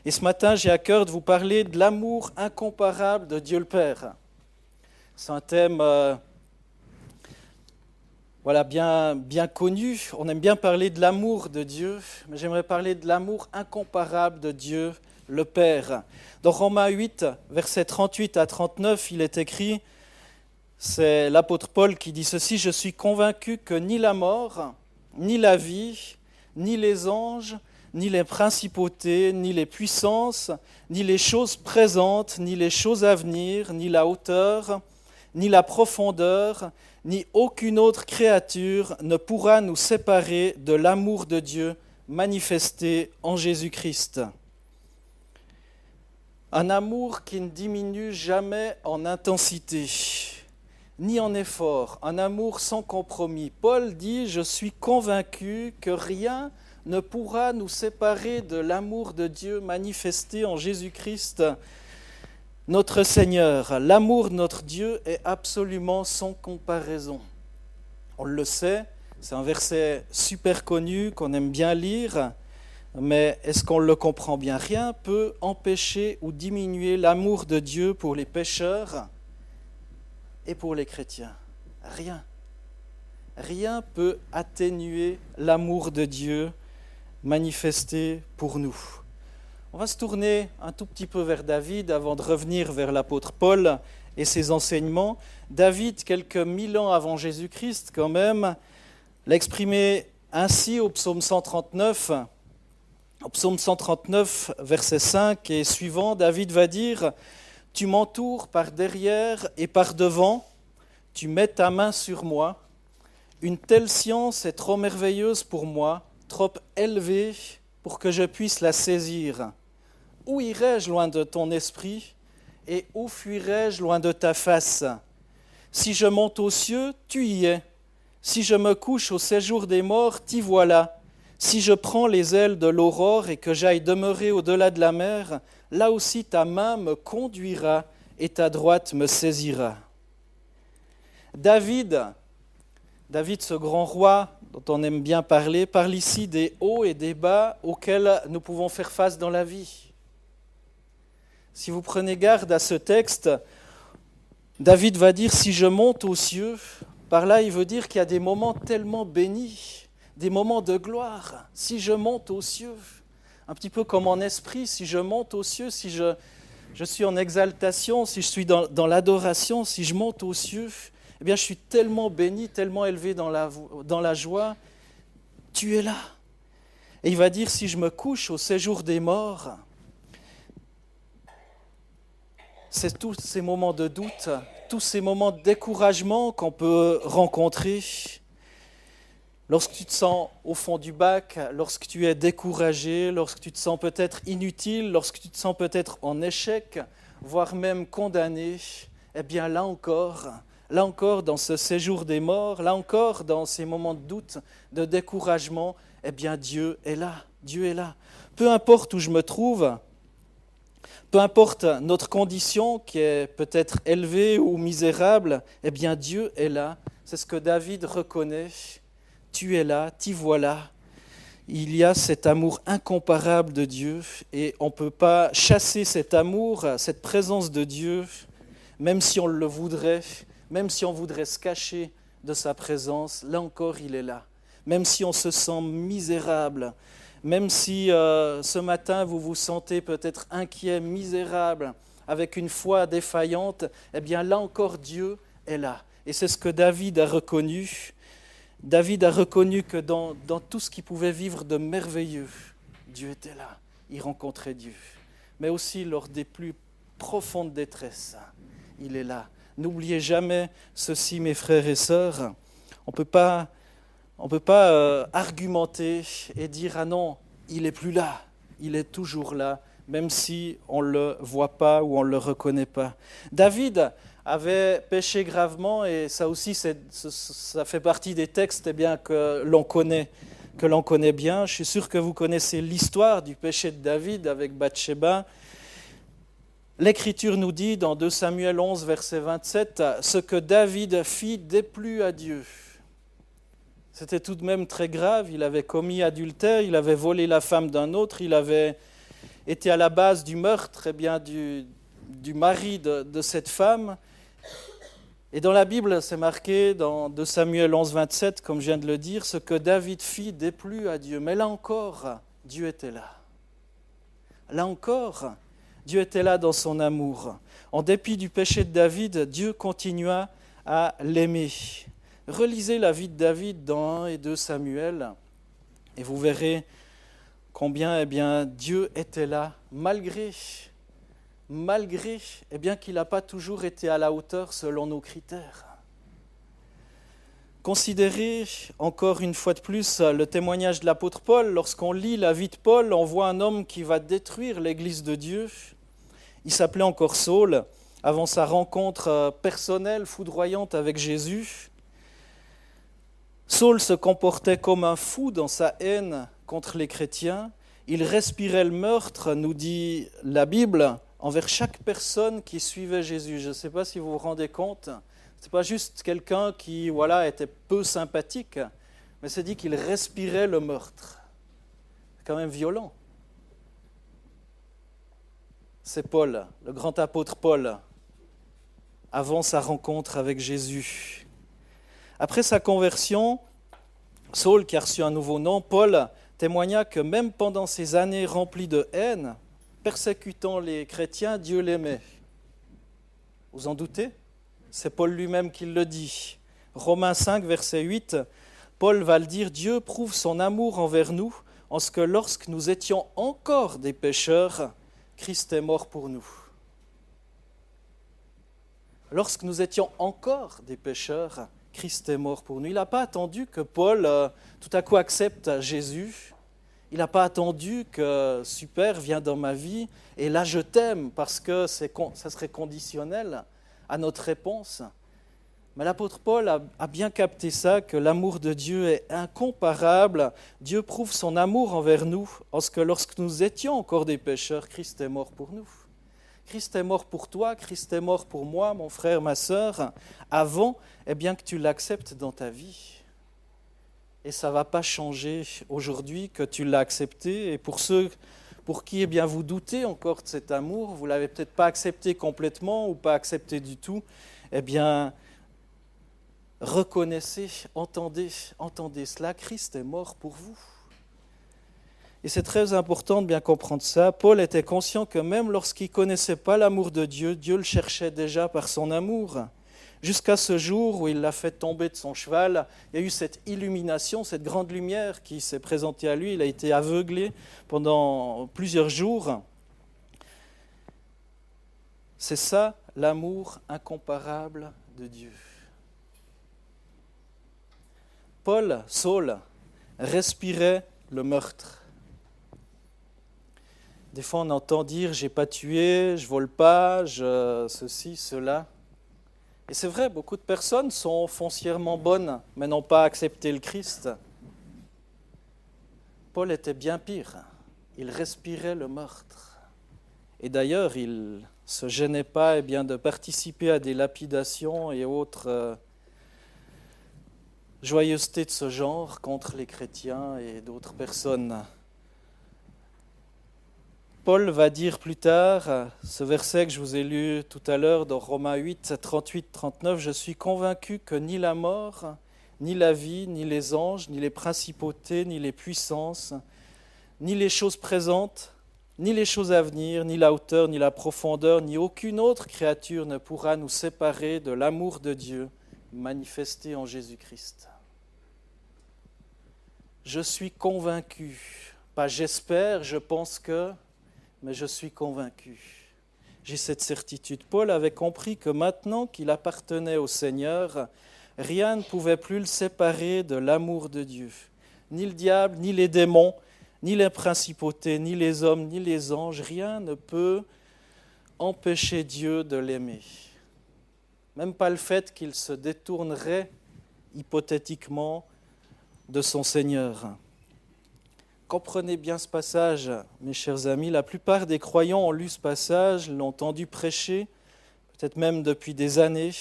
Et ce matin, j'ai à cœur de vous parler de l'amour incomparable de Dieu le Père. C'est un thème bien connu. On aime bien parler de l'amour de Dieu, mais j'aimerais parler de l'amour incomparable de Dieu le Père. Dans Romains 8, versets 38 à 39, il est écrit, c'est l'apôtre Paul qui dit ceci, « Je suis convaincu que ni la mort, ni la vie, ni les anges, ni les principautés, ni les puissances, ni les choses présentes, ni les choses à venir, ni la hauteur, ni la profondeur, ni aucune autre créature ne pourra nous séparer de l'amour de Dieu manifesté en Jésus-Christ. » Un amour qui ne diminue jamais en intensité, ni en effort, un amour sans compromis. Paul dit « Je suis convaincu que rien ne pourra nous séparer de l'amour de Dieu manifesté en Jésus-Christ, notre Seigneur. » L'amour de notre Dieu est absolument sans comparaison. On le sait, c'est un verset super connu qu'on aime bien lire, mais est-ce qu'on le comprend bien ? Rien peut empêcher ou diminuer l'amour de Dieu pour les pécheurs et pour les chrétiens. Rien. Rien peut atténuer l'amour de Dieu manifesté pour nous. On va se tourner un tout petit peu vers David avant de revenir vers l'apôtre Paul et ses enseignements. David, quelques 1000 ans avant Jésus-Christ quand même, l'a exprimé ainsi au psaume 139. Au psaume 139, verset 5 et suivant, David va dire « Tu m'entoures par derrière et par devant, tu mets ta main sur moi. Une telle science est trop merveilleuse pour moi, trop élevée pour que je puisse la saisir. Où irai-je loin de ton esprit et où fuirai-je loin de ta face ? Si je monte aux cieux, tu y es. Si je me couche au séjour des morts, t'y voilà. Si je prends les ailes de l'aurore et que j'aille demeurer au-delà de la mer, là aussi ta main me conduira et ta droite me saisira. » David, ce grand roi dont on aime bien parler, parle ici des hauts et des bas auxquels nous pouvons faire face dans la vie. Si vous prenez garde à ce texte, David va dire « si je monte aux cieux », par là il veut dire qu'il y a des moments tellement bénis, des moments de gloire. Si je monte aux cieux, un petit peu comme en esprit, si je monte aux cieux, si je suis en exaltation, si je suis dans l'adoration, si je monte aux cieux, eh bien je suis tellement béni, tellement élevé dans la joie, tu es là. Et il va dire, si je me couche au séjour des morts, c'est tous ces moments de doute, tous ces moments de découragement qu'on peut rencontrer. Lorsque tu te sens au fond du bac, lorsque tu es découragé, lorsque tu te sens peut-être inutile, lorsque tu te sens peut-être en échec, voire même condamné, eh bien là encore, dans ce séjour des morts, là encore, dans ces moments de doute, de découragement, eh bien Dieu est là, Dieu est là. Peu importe où je me trouve, peu importe notre condition qui est peut-être élevée ou misérable, eh bien Dieu est là. C'est ce que David reconnaît. Tu es là, t'y voilà. Il y a cet amour incomparable de Dieu et on ne peut pas chasser cet amour, cette présence de Dieu, même si on le voudrait, même si on voudrait se cacher de sa présence, là encore il est là. Même si on se sent misérable, même si ce matin vous vous sentez peut-être inquiet, misérable, avec une foi défaillante, eh bien là encore Dieu est là. Et c'est ce que David a reconnu. David a reconnu que dans tout ce qu'il pouvait vivre de merveilleux, Dieu était là, il rencontrait Dieu. Mais aussi lors des plus profondes détresses, il est là. N'oubliez jamais ceci, mes frères et sœurs, on ne peut pas argumenter et dire « Ah non, il n'est plus là, il est toujours là », même si on ne le voit pas ou on ne le reconnaît pas. David avait péché gravement et ça aussi, ça fait partie des textes que l'on connaît bien. Je suis sûr que vous connaissez l'histoire du péché de David avec Bathsheba. L'Écriture nous dit dans 2 Samuel 11, verset 27, « Ce que David fit déplut à Dieu. » C'était tout de même très grave, il avait commis adultère, il avait volé la femme d'un autre, il avait était à la base du meurtre du mari de cette femme. Et dans la Bible, c'est marqué dans 2 Samuel 11, 27, comme je viens de le dire, ce que David fit déplut à Dieu. Mais là encore, Dieu était là. Là encore, Dieu était là dans son amour. En dépit du péché de David, Dieu continua à l'aimer. Relisez la vie de David dans 1 et 2 Samuel et vous verrez combien Dieu était là malgré qu'il n'a pas toujours été à la hauteur selon nos critères. Considérez encore une fois de plus le témoignage de l'apôtre Paul. Lorsqu'on lit la vie de Paul, on voit un homme qui va détruire l'Église de Dieu. Il s'appelait encore Saul, avant sa rencontre personnelle, foudroyante avec Jésus. Saul se comportait comme un fou dans sa haine contre les chrétiens. Il respirait le meurtre, nous dit la Bible, envers chaque personne qui suivait Jésus. Je ne sais pas si vous vous rendez compte, ce n'est pas juste quelqu'un qui était peu sympathique, mais c'est dit qu'il respirait le meurtre. C'est quand même violent. C'est Paul, le grand apôtre Paul, avant sa rencontre avec Jésus. Après sa conversion, Saul, qui a reçu un nouveau nom, Paul, témoigna que même pendant ces années remplies de haine, persécutant les chrétiens, Dieu l'aimait. Vous en doutez ? C'est Paul lui-même qui le dit. Romains 5, verset 8, Paul va le dire, Dieu prouve son amour envers nous en ce que lorsque nous étions encore des pécheurs, Christ est mort pour nous. Lorsque nous étions encore des pécheurs, Christ est mort pour nous. Il n'a pas attendu que Paul, tout à coup, accepte Jésus. Il n'a pas attendu que « super, viens dans ma vie et là je t'aime » parce que ça serait conditionnel à notre réponse. Mais l'apôtre Paul a bien capté ça, que l'amour de Dieu est incomparable. Dieu prouve son amour envers nous en ce que lorsque nous étions encore des pécheurs, Christ est mort pour nous. Christ est mort pour toi, Christ est mort pour moi, mon frère, ma sœur, avant que tu l'acceptes dans ta vie. Et ça ne va pas changer aujourd'hui que tu l'as accepté. Et pour ceux pour qui vous doutez encore de cet amour, vous ne l'avez peut-être pas accepté complètement ou pas accepté du tout, reconnaissez, entendez cela, Christ est mort pour vous. Et c'est très important de bien comprendre ça. Paul était conscient que même lorsqu'il ne connaissait pas l'amour de Dieu, Dieu le cherchait déjà par son amour. Jusqu'à ce jour où il l'a fait tomber de son cheval, il y a eu cette illumination, cette grande lumière qui s'est présentée à lui. Il a été aveuglé pendant plusieurs jours. C'est ça l'amour incomparable de Dieu. Saul, respirait le meurtre. Des fois, on entend dire « j'ai pas tué, je vole pas, ceci, cela ». Et c'est vrai, beaucoup de personnes sont foncièrement bonnes, mais n'ont pas accepté le Christ. Paul était bien pire. Il respirait le meurtre. Et d'ailleurs, il ne se gênait pas de participer à des lapidations et autres joyeusetés de ce genre contre les chrétiens et d'autres personnes. Paul va dire plus tard, ce verset que je vous ai lu tout à l'heure dans Romains 8, 38-39, « Je suis convaincu que ni la mort, ni la vie, ni les anges, ni les principautés, ni les puissances, ni les choses présentes, ni les choses à venir, ni la hauteur, ni la profondeur, ni aucune autre créature ne pourra nous séparer de l'amour de Dieu manifesté en Jésus-Christ. » Je suis convaincu, pas j'espère, je pense que, mais je suis convaincu. J'ai cette certitude. Paul avait compris que maintenant qu'il appartenait au Seigneur, rien ne pouvait plus le séparer de l'amour de Dieu. Ni le diable, ni les démons, ni les principautés, ni les hommes, ni les anges, rien ne peut empêcher Dieu de l'aimer. Même pas le fait qu'il se détournerait hypothétiquement de son Seigneur. Comprenez bien ce passage, mes chers amis. La plupart des croyants ont lu ce passage, l'ont entendu prêcher, peut-être même depuis des années.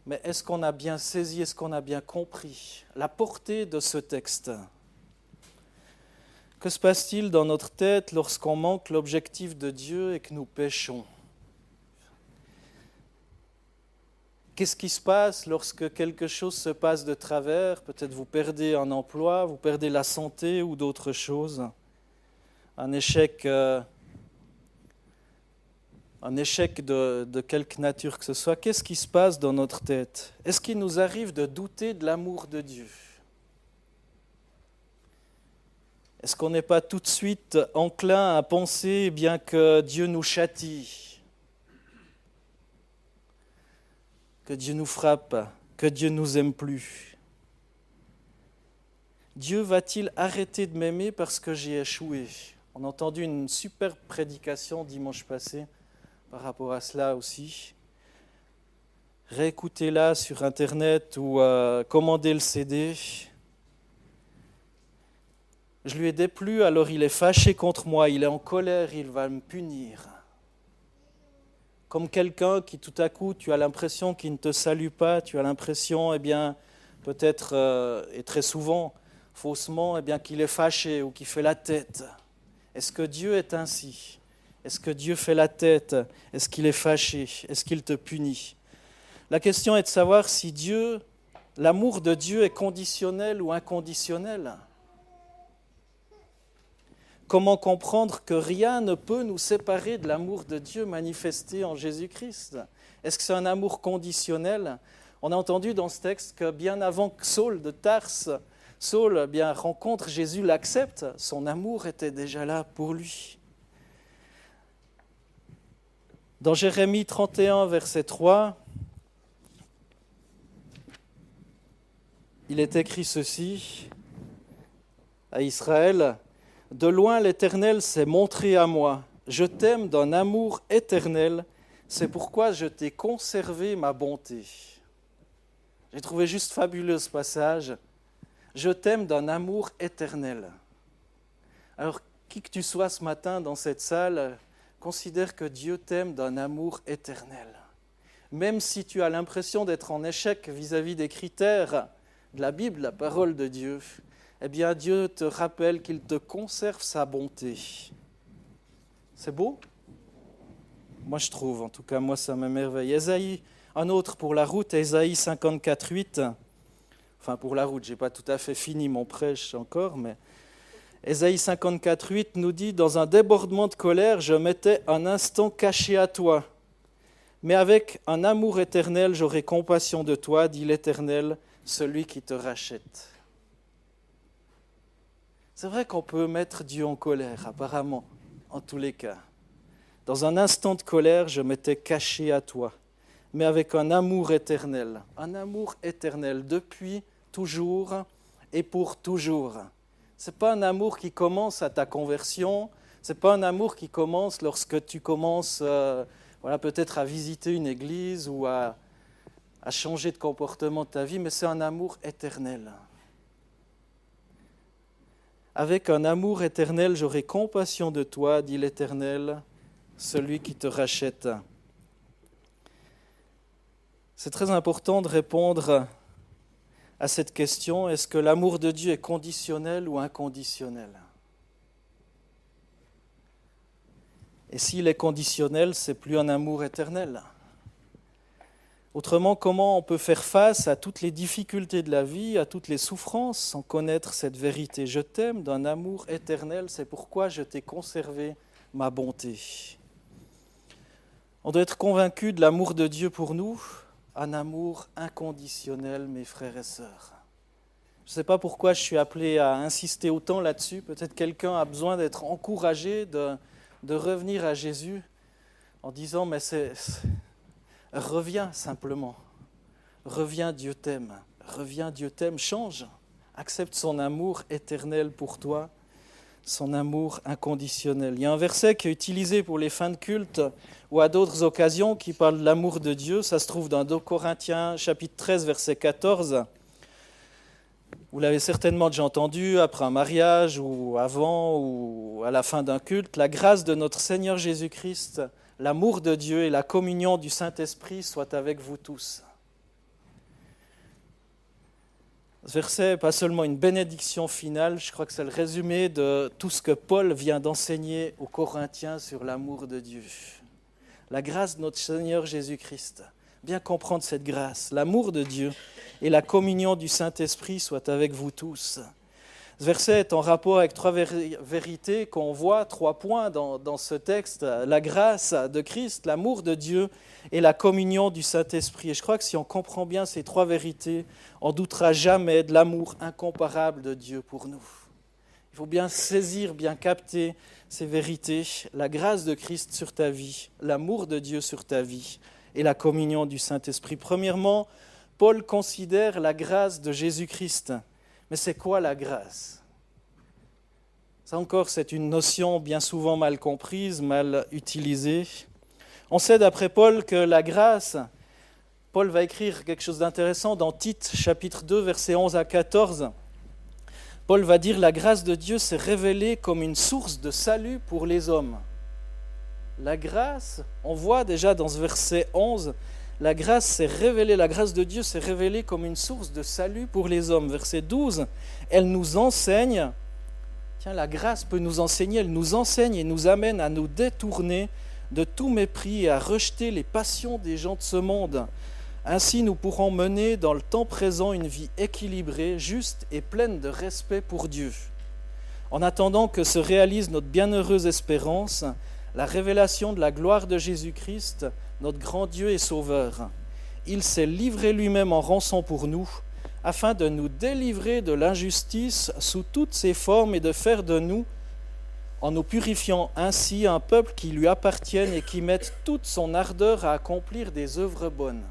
Mais est-ce qu'on a bien saisi, est-ce qu'on a bien compris la portée de ce texte ? Que se passe-t-il dans notre tête lorsqu'on manque l'objectif de Dieu et que nous péchons? Qu'est-ce qui se passe lorsque quelque chose se passe de travers? Peut-être vous perdez un emploi, vous perdez la santé ou d'autres choses. Un échec de quelque nature que ce soit. Qu'est-ce qui se passe dans notre tête? Est-ce qu'il nous arrive de douter de l'amour de Dieu? Est-ce qu'on n'est pas tout de suite enclin à penser bien que Dieu nous châtie, que Dieu nous frappe, que Dieu nous aime plus? Dieu va-t-il arrêter de m'aimer parce que j'ai échoué? On a entendu une super prédication dimanche passé par rapport à cela aussi. Réécoutez-la sur Internet ou commandez le CD. Je lui ai déplu, alors il est fâché contre moi, il est en colère, il va me punir. Comme quelqu'un qui tout à coup, tu as l'impression qu'il ne te salue pas, tu as l'impression, peut-être, et très souvent, faussement, qu'il est fâché ou qu'il fait la tête. Est-ce que Dieu est ainsi? Est-ce que Dieu fait la tête? Est-ce qu'il est fâché? Est-ce qu'il te punit? La question est de savoir si l'amour de Dieu est conditionnel ou inconditionnel. Comment comprendre que rien ne peut nous séparer de l'amour de Dieu manifesté en Jésus-Christ? Est-ce que c'est un amour conditionnel? On a entendu dans ce texte que bien avant que Saul de Tarse, Saul rencontre Jésus, l'accepte, son amour était déjà là pour lui. Dans Jérémie 31, verset 3, il est écrit ceci à Israël: « De loin l'Éternel s'est montré à moi, je t'aime d'un amour éternel, c'est pourquoi je t'ai conservé ma bonté. » J'ai trouvé juste fabuleux ce passage. Je t'aime d'un amour éternel. Alors, qui que tu sois ce matin dans cette salle, considère que Dieu t'aime d'un amour éternel. Même si tu as l'impression d'être en échec vis-à-vis des critères de la Bible, la parole de Dieu, Dieu te rappelle qu'il te conserve sa bonté. C'est beau? Moi, je trouve, en tout cas, moi, ça m'émerveille. Ésaïe, un autre pour la route, Ésaïe 54, 8. Enfin, pour la route, je n'ai pas tout à fait fini mon prêche encore, mais Ésaïe 54, 8 nous dit « Dans un débordement de colère, je m'étais un instant caché à toi. Mais avec un amour éternel, j'aurai compassion de toi, dit l'Éternel, celui qui te rachète. » C'est vrai qu'on peut mettre Dieu en colère, apparemment, en tous les cas. Dans un instant de colère, je m'étais caché à toi, mais avec un amour éternel depuis toujours et pour toujours. Ce n'est pas un amour qui commence à ta conversion, ce n'est pas un amour qui commence lorsque tu commences peut-être à visiter une église ou à changer de comportement de ta vie, mais c'est un amour éternel. Avec un amour éternel, j'aurai compassion de toi, dit l'Éternel, celui qui te rachète. C'est très important de répondre à cette question, est-ce que l'amour de Dieu est conditionnel ou inconditionnel? Et s'il est conditionnel, c'est plus un amour éternel. Autrement, comment on peut faire face à toutes les difficultés de la vie, à toutes les souffrances, sans connaître cette vérité? Je t'aime d'un amour éternel, c'est pourquoi je t'ai conservé ma bonté. On doit être convaincu de l'amour de Dieu pour nous, un amour inconditionnel, mes frères et sœurs. Je ne sais pas pourquoi je suis appelé à insister autant là-dessus. Peut-être quelqu'un a besoin d'être encouragé, de revenir à Jésus en disant « mais reviens simplement, reviens, Dieu t'aime, change, accepte son amour éternel pour toi, son amour inconditionnel. » Il y a un verset qui est utilisé pour les fins de culte ou à d'autres occasions qui parle de l'amour de Dieu, ça se trouve dans 2 Corinthiens chapitre 13 verset 14. Vous l'avez certainement déjà entendu après un mariage ou avant ou à la fin d'un culte. La grâce de notre Seigneur Jésus-Christ, l'amour de Dieu et la communion du Saint-Esprit soient avec vous tous. Ce verset n'est pas seulement une bénédiction finale, je crois que c'est le résumé de tout ce que Paul vient d'enseigner aux Corinthiens sur l'amour de Dieu. La grâce de notre Seigneur Jésus-Christ. Bien comprendre cette grâce, l'amour de Dieu et la communion du Saint-Esprit soient avec vous tous. Ce verset est en rapport avec trois vérités qu'on voit, 3 points dans ce texte, la grâce de Christ, l'amour de Dieu et la communion du Saint-Esprit. Et je crois que si on comprend bien ces 3 vérités, on ne doutera jamais de l'amour incomparable de Dieu pour nous. Il faut bien saisir, bien capter ces vérités, la grâce de Christ sur ta vie, l'amour de Dieu sur ta vie et la communion du Saint-Esprit. Premièrement, Paul considère la grâce de Jésus-Christ. Mais c'est quoi la grâce ? Ça encore, c'est une notion bien souvent mal comprise, mal utilisée. On sait d'après Paul que la grâce, Paul va écrire quelque chose d'intéressant dans Tite, chapitre 2, versets 11 à 14. Paul va dire « La grâce de Dieu s'est révélée comme une source de salut pour les hommes ». La grâce, on voit déjà dans ce verset 11, la grâce de Dieu s'est révélée comme une source de salut pour les hommes. Verset 12, elle nous enseigne, la grâce peut nous enseigner, elle nous enseigne et nous amène à nous détourner de tout mépris et à rejeter les passions des gens de ce monde. Ainsi, nous pourrons mener dans le temps présent une vie équilibrée, juste et pleine de respect pour Dieu. En attendant que se réalise notre bienheureuse espérance, la révélation de la gloire de Jésus-Christ, notre grand Dieu et Sauveur. Il s'est livré lui-même en rançon pour nous, afin de nous délivrer de l'injustice sous toutes ses formes et de faire de nous, en nous purifiant ainsi, un peuple qui lui appartienne et qui mette toute son ardeur à accomplir des œuvres bonnes.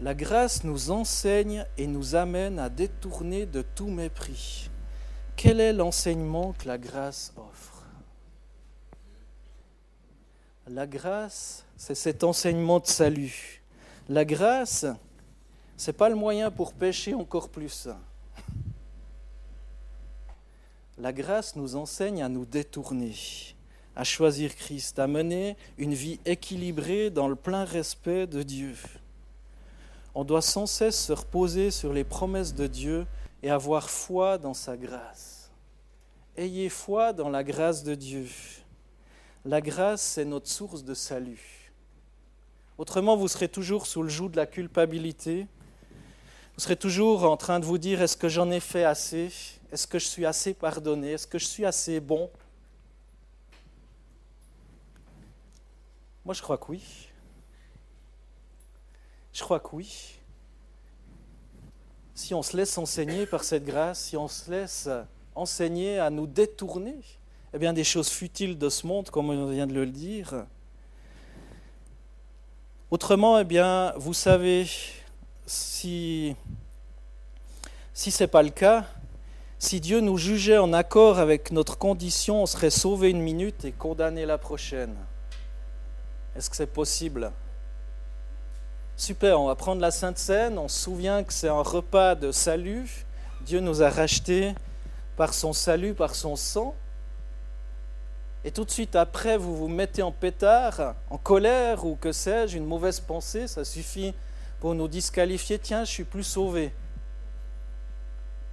La grâce nous enseigne et nous amène à détourner de tout mépris. Quel est l'enseignement que la grâce offre ? La grâce, c'est cet enseignement de salut. La grâce, ce n'est pas le moyen pour pécher encore plus. La grâce nous enseigne à nous détourner, à choisir Christ, à mener une vie équilibrée dans le plein respect de Dieu. On doit sans cesse se reposer sur les promesses de Dieu et avoir foi dans sa grâce. Ayez foi dans la grâce de Dieu. La grâce, c'est notre source de salut. Autrement, vous serez toujours sous le joug de la culpabilité. Vous serez toujours en train de vous dire, est-ce que j'en ai fait assez ? Est-ce que je suis assez pardonné ? Est-ce que je suis assez bon ? Moi, je crois que oui. Je crois que oui. Si on se laisse enseigner par cette grâce, si on se laisse enseigner à nous détourner, eh bien, des choses futiles de ce monde, comme on vient de le dire. Autrement, eh bien, vous savez, si ce n'est pas le cas, si Dieu nous jugeait en accord avec notre condition, on serait sauvé une minute et condamné la prochaine. Est-ce que c'est possible ? Super, on va prendre la Sainte Seine, on se souvient que c'est un repas de salut. Dieu nous a rachetés par son salut, par son sang. Et tout de suite après, vous vous mettez en pétard, en colère ou que sais-je, une mauvaise pensée, ça suffit pour nous disqualifier. Tiens, je suis plus sauvé.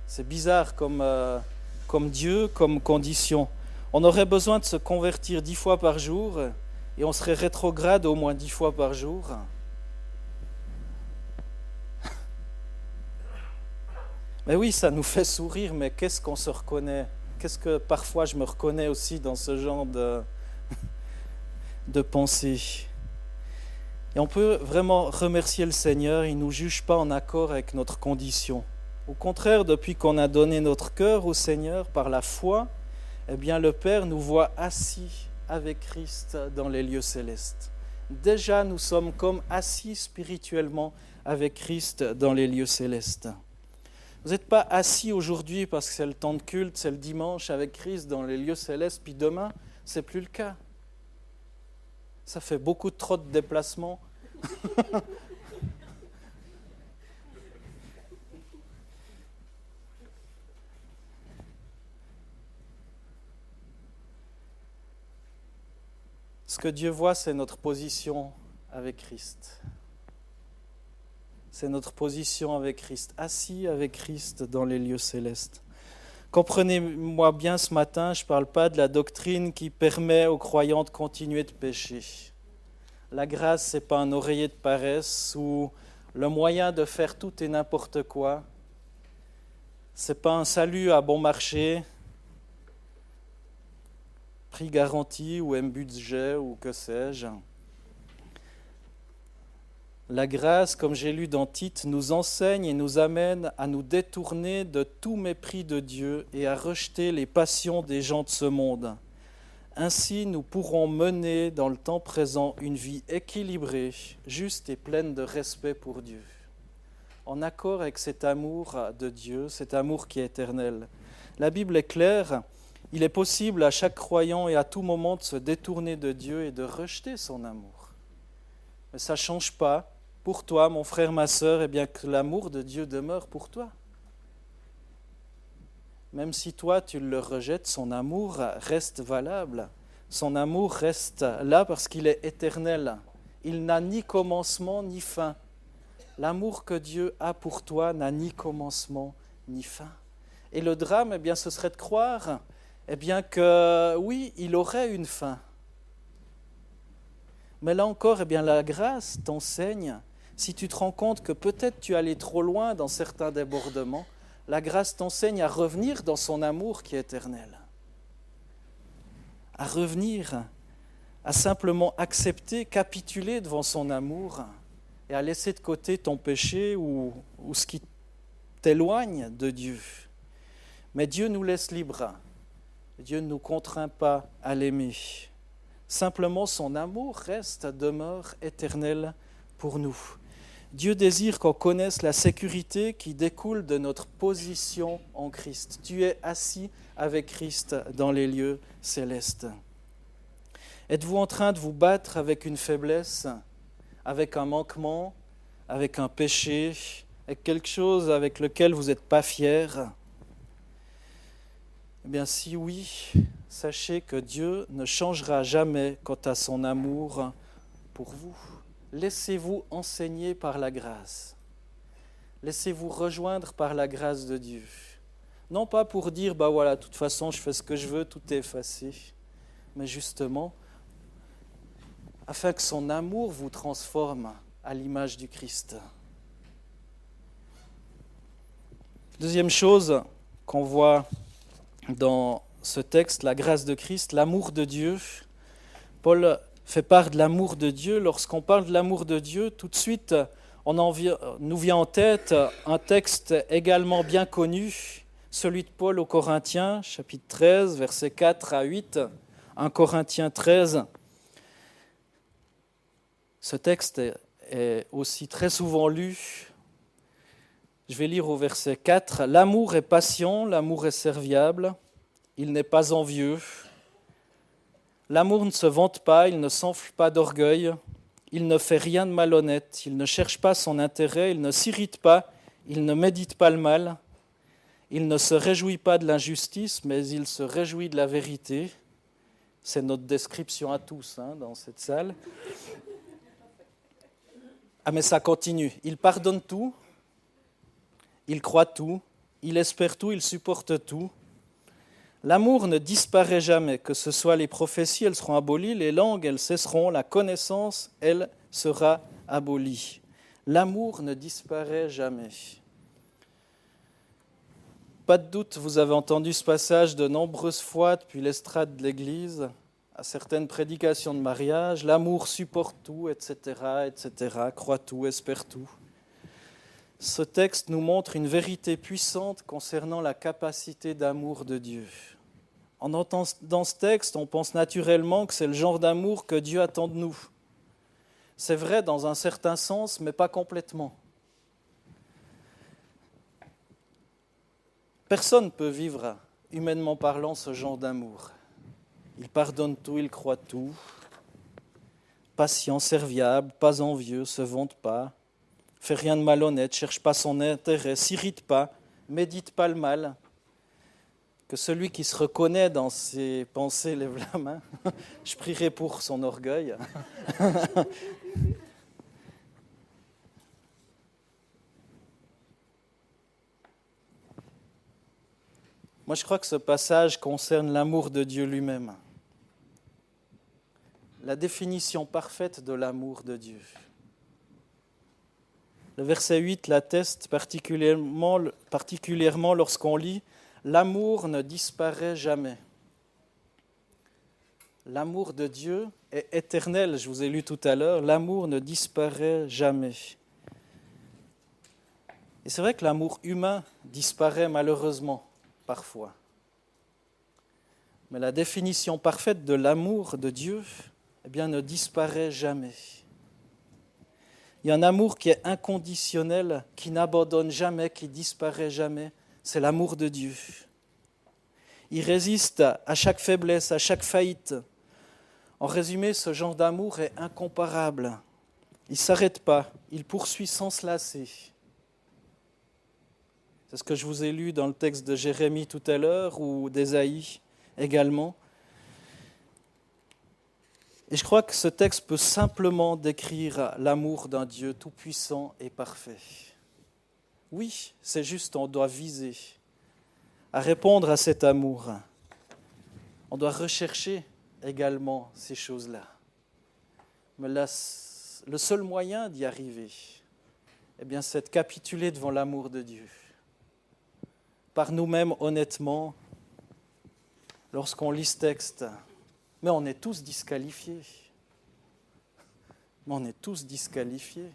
C'est bizarre comme Dieu, comme condition. On aurait besoin de se convertir 10 fois par jour et on serait rétrograde au moins 10 fois par jour. Mais oui, ça nous fait sourire, mais qu'est-ce qu'on se reconnaît ? Qu'est-ce que parfois je me reconnais aussi dans ce genre de pensée. Et on peut vraiment remercier le Seigneur, il ne nous juge pas en accord avec notre condition. Au contraire, depuis qu'on a donné notre cœur au Seigneur par la foi, eh bien le Père nous voit assis avec Christ dans les lieux célestes. Déjà, nous sommes comme assis spirituellement avec Christ dans les lieux célestes. Vous n'êtes pas assis aujourd'hui parce que c'est le temps de culte, c'est le dimanche avec Christ dans les lieux célestes, puis demain, ce n'est plus le cas. Ça fait beaucoup trop de déplacements. Ce que Dieu voit, c'est notre position avec Christ. c'est notre position avec Christ, assis avec Christ dans les lieux célestes. Comprenez-moi bien ce matin, je ne parle pas de la doctrine qui permet aux croyants de continuer de pécher. La grâce, ce n'est pas un oreiller de paresse ou le moyen de faire tout et n'importe quoi. Ce n'est pas un salut à bon marché, prix garanti ou un budget ou que sais-je. La grâce, comme j'ai lu dans Tite, nous enseigne et nous amène à nous détourner de tout mépris de Dieu et à rejeter les passions des gens de ce monde. Ainsi, nous pourrons mener dans le temps présent une vie équilibrée, juste et pleine de respect pour Dieu, en accord avec cet amour de Dieu, cet amour qui est éternel. La Bible est claire, il est possible à chaque croyant et à tout moment de se détourner de Dieu et de rejeter son amour. Mais ça ne change pas pour toi, mon frère, ma sœur, bien que l'amour de Dieu demeure pour toi. Même si toi, tu le rejettes, son amour reste valable. Son amour reste là parce qu'il est éternel. Il n'a ni commencement ni fin. L'amour que Dieu a pour toi n'a ni commencement ni fin. Et le drame, ce serait de croire que oui, il aurait une fin. Mais là encore, la grâce t'enseigne, si tu te rends compte que peut-être tu es allé trop loin dans certains débordements, la grâce t'enseigne à revenir dans son amour qui est éternel. À revenir, à simplement accepter, capituler devant son amour et à laisser de côté ton péché ou ce qui t'éloigne de Dieu. Mais Dieu nous laisse libres. Dieu ne nous contraint pas à l'aimer. Simplement, son amour demeure éternel pour nous. Dieu désire qu'on connaisse la sécurité qui découle de notre position en Christ. Tu es assis avec Christ dans les lieux célestes. Êtes-vous en train de vous battre avec une faiblesse, avec un manquement, avec un péché, avec quelque chose avec lequel vous n'êtes pas fier ? Si oui, sachez que Dieu ne changera jamais quant à son amour pour vous. Laissez-vous enseigner par la grâce. Laissez-vous rejoindre par la grâce de Dieu. Non pas pour dire, de toute façon, je fais ce que je veux, tout est effacé. Mais justement, afin que son amour vous transforme à l'image du Christ. Deuxième chose qu'on voit dans ce texte, la grâce de Christ, l'amour de Dieu. Paul fait part de l'amour de Dieu. Lorsqu'on parle de l'amour de Dieu, tout de suite, nous vient en tête un texte également bien connu, celui de Paul aux Corinthiens, chapitre 13, versets 4 à 8, 1 Corinthiens 13. Ce texte est aussi très souvent lu. Je vais lire au verset 4. « L'amour est patient, l'amour est serviable, il n'est pas envieux. L'amour ne se vante pas, il ne s'enfle pas d'orgueil, il ne fait rien de malhonnête, il ne cherche pas son intérêt, il ne s'irrite pas, il ne médite pas le mal, il ne se réjouit pas de l'injustice, mais il se réjouit de la vérité. » C'est notre description à tous dans cette salle. Mais ça continue. Il pardonne tout, il croit tout, il espère tout, il supporte tout. L'amour ne disparaît jamais, que ce soit les prophéties, elles seront abolies, les langues, elles cesseront, la connaissance, elle sera abolie. L'amour ne disparaît jamais. Pas de doute, vous avez entendu ce passage de nombreuses fois depuis l'estrade de l'Église, à certaines prédications de mariage. L'amour supporte tout, etc., croit tout, espère tout. Ce texte nous montre une vérité puissante concernant la capacité d'amour de Dieu. En entendant ce texte, on pense naturellement que c'est le genre d'amour que Dieu attend de nous. C'est vrai dans un certain sens, mais pas complètement. Personne ne peut vivre, humainement parlant, ce genre d'amour. Il pardonne tout, il croit tout, patient, serviable, pas envieux, se vante pas, fait rien de malhonnête, cherche pas son intérêt, s'irrite pas, médite pas le mal. Que celui qui se reconnaît dans ses pensées lève la main. Je prierai pour son orgueil. Moi, je crois que ce passage concerne l'amour de Dieu lui-même. La définition parfaite de l'amour de Dieu. Le verset 8 l'atteste particulièrement lorsqu'on lit « L'amour ne disparaît jamais ». L'amour de Dieu est éternel, je vous ai lu tout à l'heure, l'amour ne disparaît jamais. Et c'est vrai que l'amour humain disparaît malheureusement, parfois. Mais la définition parfaite de l'amour de Dieu, eh bien, ne disparaît jamais. Il y a un amour qui est inconditionnel, qui n'abandonne jamais, qui disparaît jamais. C'est l'amour de Dieu. Il résiste à chaque faiblesse, à chaque faillite. En résumé, ce genre d'amour est incomparable. Il ne s'arrête pas, il poursuit sans se lasser. C'est ce que je vous ai lu dans le texte de Jérémie tout à l'heure ou d'Ésaïe également. Et je crois que ce texte peut simplement décrire l'amour d'un Dieu tout-puissant et parfait. Oui, c'est juste, on doit viser à répondre à cet amour. On doit rechercher également ces choses-là. Mais le seul moyen d'y arriver, eh bien, c'est de capituler devant l'amour de Dieu. Par nous-mêmes, honnêtement, lorsqu'on lit ce texte, mais on est tous disqualifiés. Mais on est tous disqualifiés.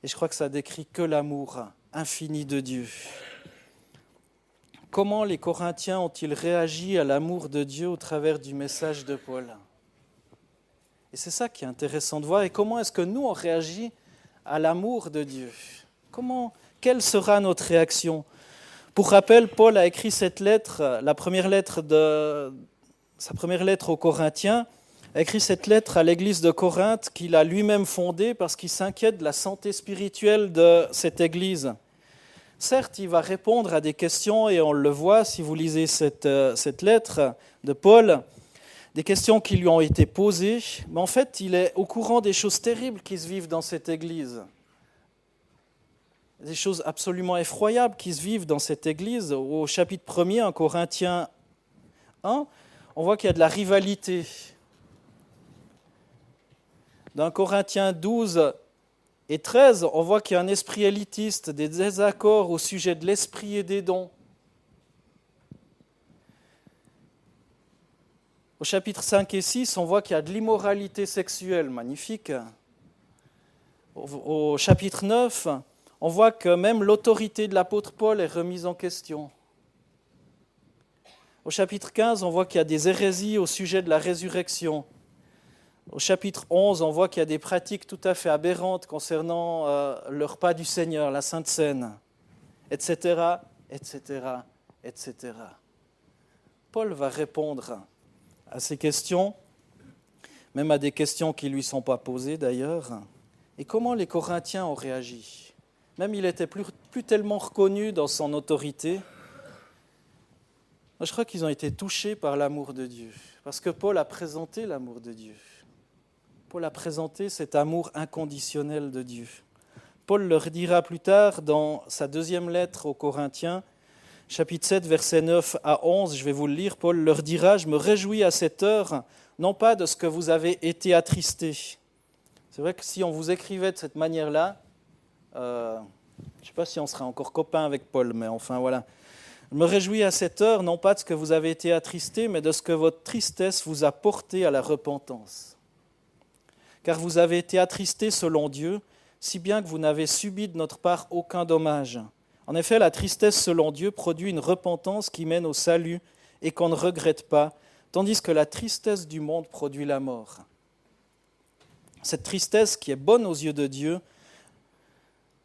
Et je crois que ça décrit que l'amour infini de Dieu. Comment les Corinthiens ont-ils réagi à l'amour de Dieu au travers du message de Paul ? Et c'est ça qui est intéressant de voir. Et comment est-ce que nous, on réagit à l'amour de Dieu ? Quelle sera notre réaction ? Pour rappel, Paul a écrit cette lettre, sa première lettre aux Corinthiens, a écrit cette lettre à l'église de Corinthe qu'il a lui-même fondée parce qu'il s'inquiète de la santé spirituelle de cette église. Certes, il va répondre à des questions, et on le voit si vous lisez cette lettre de Paul, des questions qui lui ont été posées, mais en fait, il est au courant des choses terribles qui se vivent dans cette église. Des choses absolument effroyables qui se vivent dans cette église. Au chapitre 1er, en Corinthiens 1, on voit qu'il y a de la rivalité. Dans Corinthiens 12 et 13, on voit qu'il y a un esprit élitiste, des désaccords au sujet de l'esprit et des dons. Au chapitre 5 et 6, on voit qu'il y a de l'immoralité sexuelle, magnifique. Au chapitre 9, on voit que même l'autorité de l'apôtre Paul est remise en question. Au chapitre 15, on voit qu'il y a des hérésies au sujet de la résurrection. Au chapitre 11, on voit qu'il y a des pratiques tout à fait aberrantes concernant le repas du Seigneur, la Sainte Seine, etc., etc., etc. Paul va répondre à ces questions, même à des questions qui ne lui sont pas posées d'ailleurs. Et comment les Corinthiens ont réagi ? Même il n'était plus tellement reconnu dans son autorité. Je crois qu'ils ont été touchés par l'amour de Dieu, parce que Paul a présenté l'amour de Dieu. Paul a présenté cet amour inconditionnel de Dieu. Paul le redira plus tard dans sa deuxième lettre aux Corinthiens, chapitre 7, versets 9 à 11, je vais vous le lire. Paul leur dira « Je me réjouis à cette heure, non pas de ce que vous avez été attristés. » C'est vrai que si on vous écrivait de cette manière-là, je ne sais pas si on serait encore copains avec Paul, mais enfin voilà. « Je me réjouis à cette heure, non pas de ce que vous avez été attristés, mais de ce que votre tristesse vous a porté à la repentance. Car vous avez été attristés selon Dieu, si bien que vous n'avez subi de notre part aucun dommage. En effet, la tristesse selon Dieu produit une repentance qui mène au salut et qu'on ne regrette pas, tandis que la tristesse du monde produit la mort. Cette tristesse qui est bonne aux yeux de Dieu,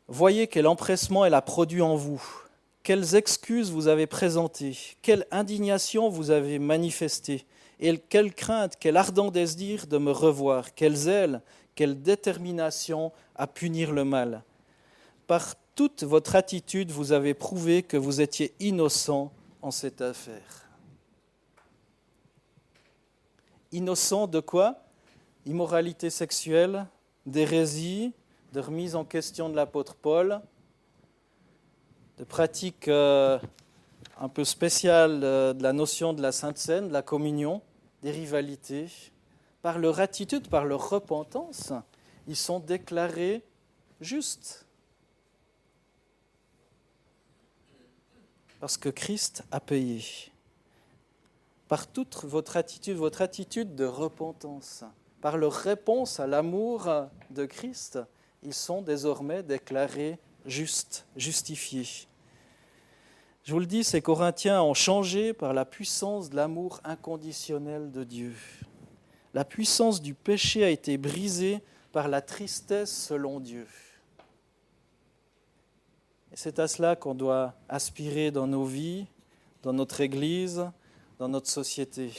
voyez quel empressement elle a produit en vous, quelles excuses vous avez présentées, quelle indignation vous avez manifestée, et quelle crainte, quel ardent désir de me revoir, quel zèle, quelle détermination à punir le mal. Par toute votre attitude, vous avez prouvé que vous étiez innocent en cette affaire. » Innocent de quoi ? Immoralité sexuelle, d'hérésie, de remise en question de l'apôtre Paul. de pratiques un peu spéciales de la notion de la Sainte Seine, de la communion, des rivalités. Par leur attitude, par leur repentance, ils sont déclarés justes. Parce que Christ a payé. Par toute votre attitude de repentance, par leur réponse à l'amour de Christ, ils sont désormais déclarés justes, justifiés. Je vous le dis, ces Corinthiens ont changé par la puissance de l'amour inconditionnel de Dieu. La puissance du péché a été brisée par la tristesse selon Dieu. Et c'est à cela qu'on doit aspirer dans nos vies, dans notre Église, dans notre société.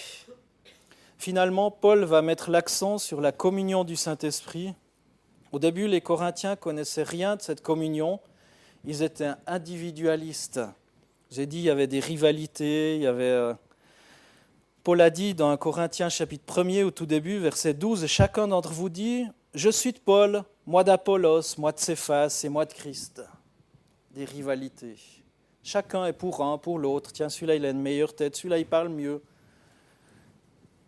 Finalement, Paul va mettre l'accent sur la communion du Saint-Esprit. Au début, les Corinthiens ne connaissaient rien de cette communion. Ils étaient individualistes. Je vous ai dit, il y avait des rivalités. Paul a dit dans 1 Corinthiens chapitre 1er, au tout début, verset 12, « Chacun d'entre vous dit, je suis de Paul, moi d'Apollos, moi de Céphas et moi de Christ. » Des rivalités. Chacun est pour un, pour l'autre. Tiens, celui-là, il a une meilleure tête. Celui-là, il parle mieux.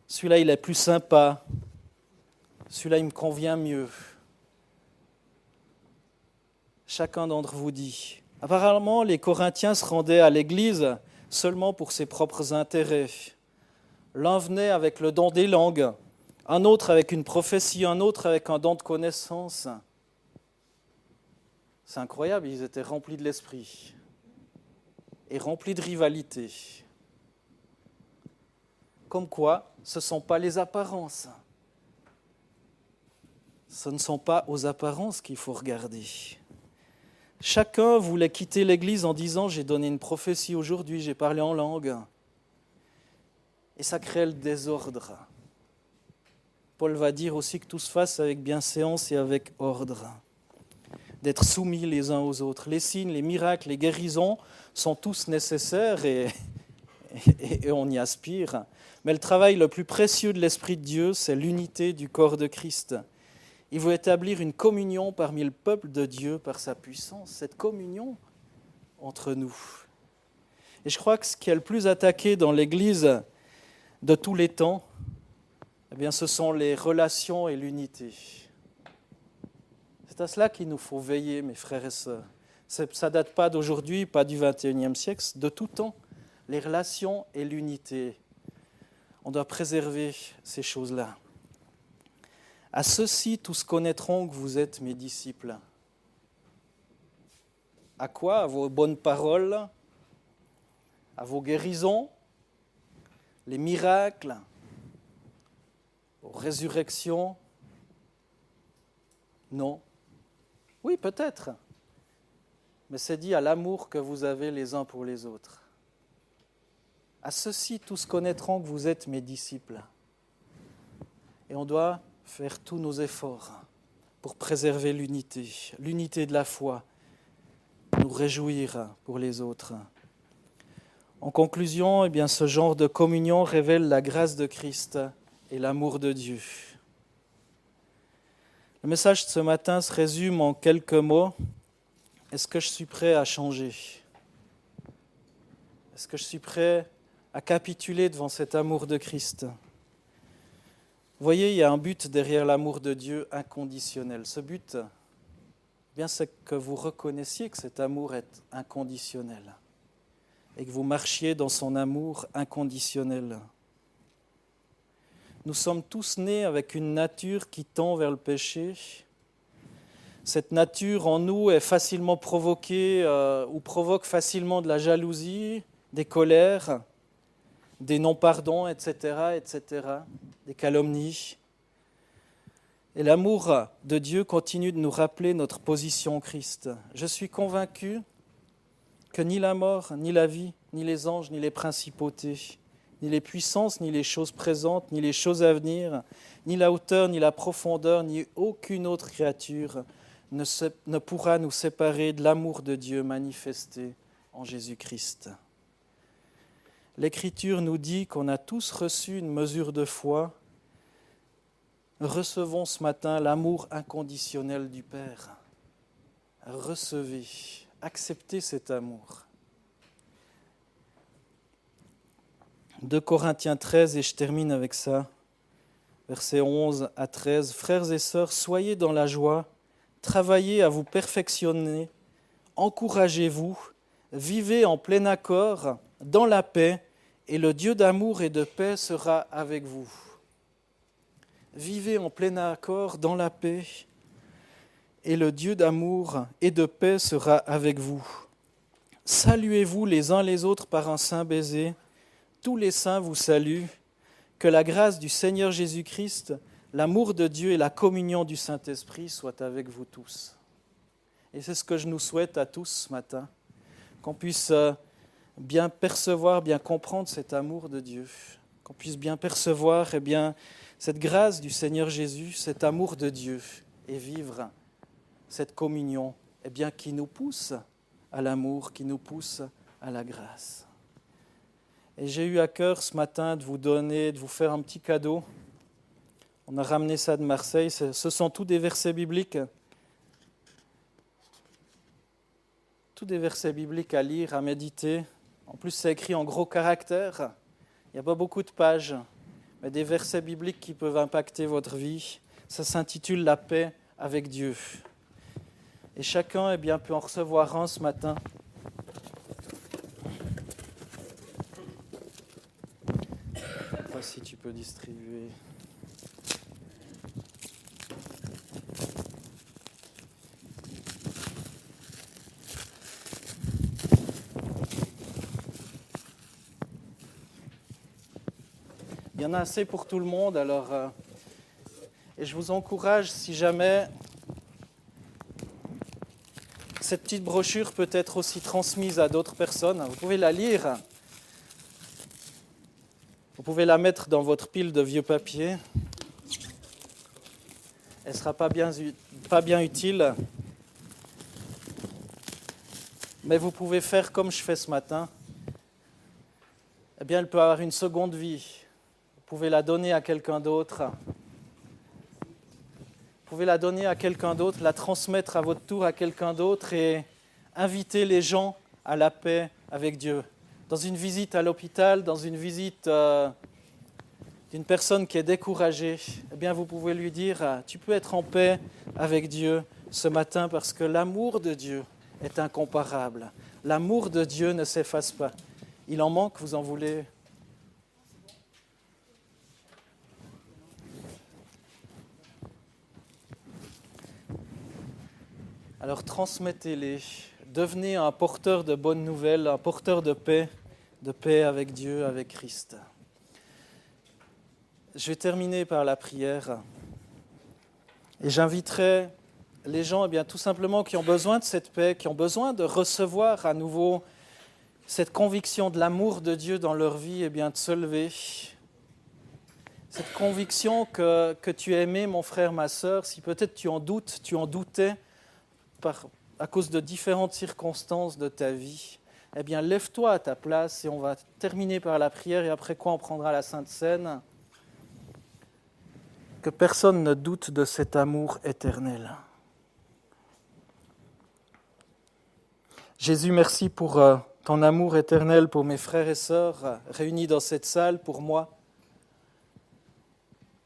Celui-là, il est plus sympa. Celui-là, il me convient mieux. Chacun d'entre vous dit. Apparemment, les Corinthiens se rendaient à l'Église seulement pour ses propres intérêts. L'un venait avec le don des langues, un autre avec une prophétie, un autre avec un don de connaissance. C'est incroyable, ils étaient remplis de l'esprit et remplis de rivalité. Comme quoi, ce ne sont pas les apparences. Ce ne sont pas aux apparences qu'il faut regarder. Chacun voulait quitter l'Église en disant « J'ai donné une prophétie aujourd'hui, j'ai parlé en langue ». Et ça crée le désordre. Paul va dire aussi que tout se fasse avec bienséance et avec ordre. D'être soumis les uns aux autres. Les signes, les miracles, les guérisons sont tous nécessaires et on y aspire. Mais le travail le plus précieux de l'Esprit de Dieu, c'est l'unité du corps de Christ. Il veut établir une communion parmi le peuple de Dieu par sa puissance, cette communion entre nous. Et je crois que ce qui est le plus attaqué dans l'Église de tous les temps, eh bien, ce sont les relations et l'unité. C'est à cela qu'il nous faut veiller, mes frères et sœurs. Ça ne date pas d'aujourd'hui, pas du XXIe siècle, de tout temps. Les relations et l'unité. On doit préserver ces choses-là. À ceux-ci, tous connaîtront que vous êtes mes disciples. À quoi ? À vos bonnes paroles, à vos guérisons, les miracles, aux résurrections ? Non. Oui, peut-être. Mais c'est dit à l'amour que vous avez les uns pour les autres. À ceux-ci, tous connaîtront que vous êtes mes disciples. Et on doit faire tous nos efforts pour préserver l'unité de la foi, nous réjouir pour les autres. En conclusion, eh bien, ce genre de communion révèle la grâce de Christ et l'amour de Dieu. Le message de ce matin se résume en quelques mots. Est-ce que je suis prêt à changer ? Est-ce que je suis prêt à capituler devant cet amour de Christ ? Vous voyez, il y a un but derrière l'amour de Dieu inconditionnel. Ce but, eh bien, c'est que vous reconnaissiez que cet amour est inconditionnel et que vous marchiez dans son amour inconditionnel. Nous sommes tous nés avec une nature qui tend vers le péché. Cette nature en nous est facilement provoquée ou provoque facilement de la jalousie, des colères, des non-pardons, etc., des calomnies. Et l'amour de Dieu continue de nous rappeler notre position en Christ. Je suis convaincu que ni la mort, ni la vie, ni les anges, ni les principautés, ni les puissances, ni les choses présentes, ni les choses à venir, ni la hauteur, ni la profondeur, ni aucune autre créature ne pourra nous séparer de l'amour de Dieu manifesté en Jésus-Christ. L'Écriture nous dit qu'on a tous reçu une mesure de foi. Recevons ce matin l'amour inconditionnel du Père. Recevez accepter cet amour. 2 Corinthiens 13, et je termine avec ça, versets 11 à 13. « Frères et sœurs, soyez dans la joie, travaillez à vous perfectionner, encouragez-vous, vivez en plein accord, dans la paix, et le Dieu d'amour et de paix sera avec vous. » Vivez en plein accord, dans la paix, et le Dieu d'amour et de paix sera avec vous. Saluez-vous les uns les autres par un saint baiser. Tous les saints vous saluent. Que la grâce du Seigneur Jésus-Christ, l'amour de Dieu et la communion du Saint-Esprit soient avec vous tous. Et c'est ce que je nous souhaite à tous ce matin, qu'on puisse bien percevoir, bien comprendre cet amour de Dieu, qu'on puisse bien percevoir cette grâce du Seigneur Jésus, cet amour de Dieu, et vivre cette communion qui nous pousse à l'amour, qui nous pousse à la grâce. Et j'ai eu à cœur ce matin de vous faire un petit cadeau. On a ramené ça de Marseille. Ce sont tous des versets bibliques. Tous des versets bibliques à lire, à méditer. En plus, c'est écrit en gros caractères. Il n'y a pas beaucoup de pages, mais des versets bibliques qui peuvent impacter votre vie. Ça s'intitule « La paix avec Dieu ». Et chacun peut en recevoir un ce matin. Si tu peux distribuer. Il y en a assez pour tout le monde, alors et je vous encourage, si jamais cette petite brochure peut être aussi transmise à d'autres personnes, vous pouvez la lire. Vous pouvez la mettre dans votre pile de vieux papier. Elle ne sera pas bien utile. Mais vous pouvez faire comme je fais ce matin. Elle peut avoir une seconde vie. Vous pouvez la donner à quelqu'un d'autre. Vous pouvez la donner à quelqu'un d'autre, la transmettre à votre tour à quelqu'un d'autre et inviter les gens à la paix avec Dieu. Dans une visite à l'hôpital, dans une visite d'une personne qui est découragée, vous pouvez lui dire « Tu peux être en paix avec Dieu ce matin parce que l'amour de Dieu est incomparable. L'amour de Dieu ne s'efface pas. » Il en manque, vous en voulez ? Alors transmettez-les. Devenez un porteur de bonnes nouvelles, un porteur de paix avec Dieu, avec Christ. Je vais terminer par la prière et j'inviterai les gens tout simplement qui ont besoin de cette paix, qui ont besoin de recevoir à nouveau cette conviction de l'amour de Dieu dans leur vie, de se lever. Cette conviction que tu es aimé, mon frère, ma sœur, si peut-être tu en doutais à cause de différentes circonstances de ta vie, lève-toi à ta place et on va terminer par la prière et après quoi on prendra la Sainte Seine. Que personne ne doute de cet amour éternel. Jésus, merci pour ton amour éternel pour mes frères et sœurs réunis dans cette salle, pour moi.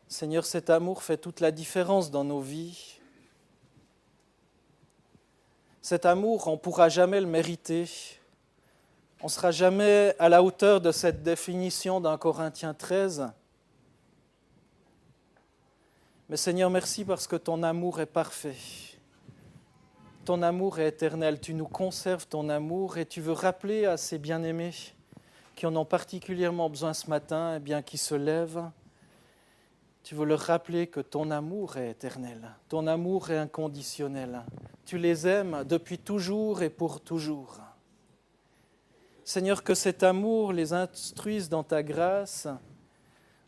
Seigneur, cet amour fait toute la différence dans nos vies. Cet amour, on ne pourra jamais le mériter. On ne sera jamais à la hauteur de cette définition d'un Corinthiens 13. Mais Seigneur, merci parce que ton amour est parfait. Ton amour est éternel. Tu nous conserves ton amour et tu veux rappeler à ces bien-aimés qui en ont particulièrement besoin ce matin, qui se lèvent. Tu veux leur rappeler que ton amour est éternel. Ton amour est inconditionnel. Tu les aimes depuis toujours et pour toujours. Seigneur, que cet amour les instruise dans ta grâce,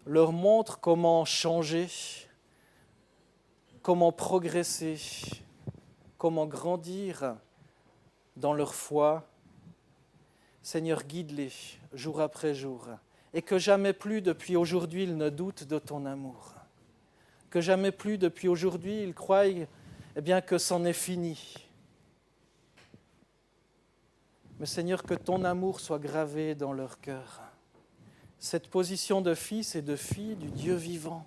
leur montre comment changer, comment progresser, comment grandir dans leur foi. Seigneur, guide-les jour après jour et que jamais plus depuis aujourd'hui ils ne doutent de ton amour. Que jamais plus depuis aujourd'hui ils croient que c'en est fini. Mais Seigneur, que ton amour soit gravé dans leur cœur. Cette position de fils et de fille du Dieu vivant.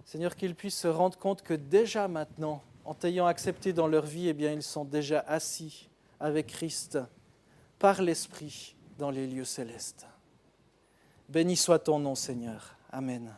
Seigneur, qu'ils puissent se rendre compte que déjà maintenant, en t'ayant accepté dans leur vie, eh bien, ils sont déjà assis avec Christ par l'Esprit dans les lieux célestes. Béni soit ton nom, Seigneur. Amen.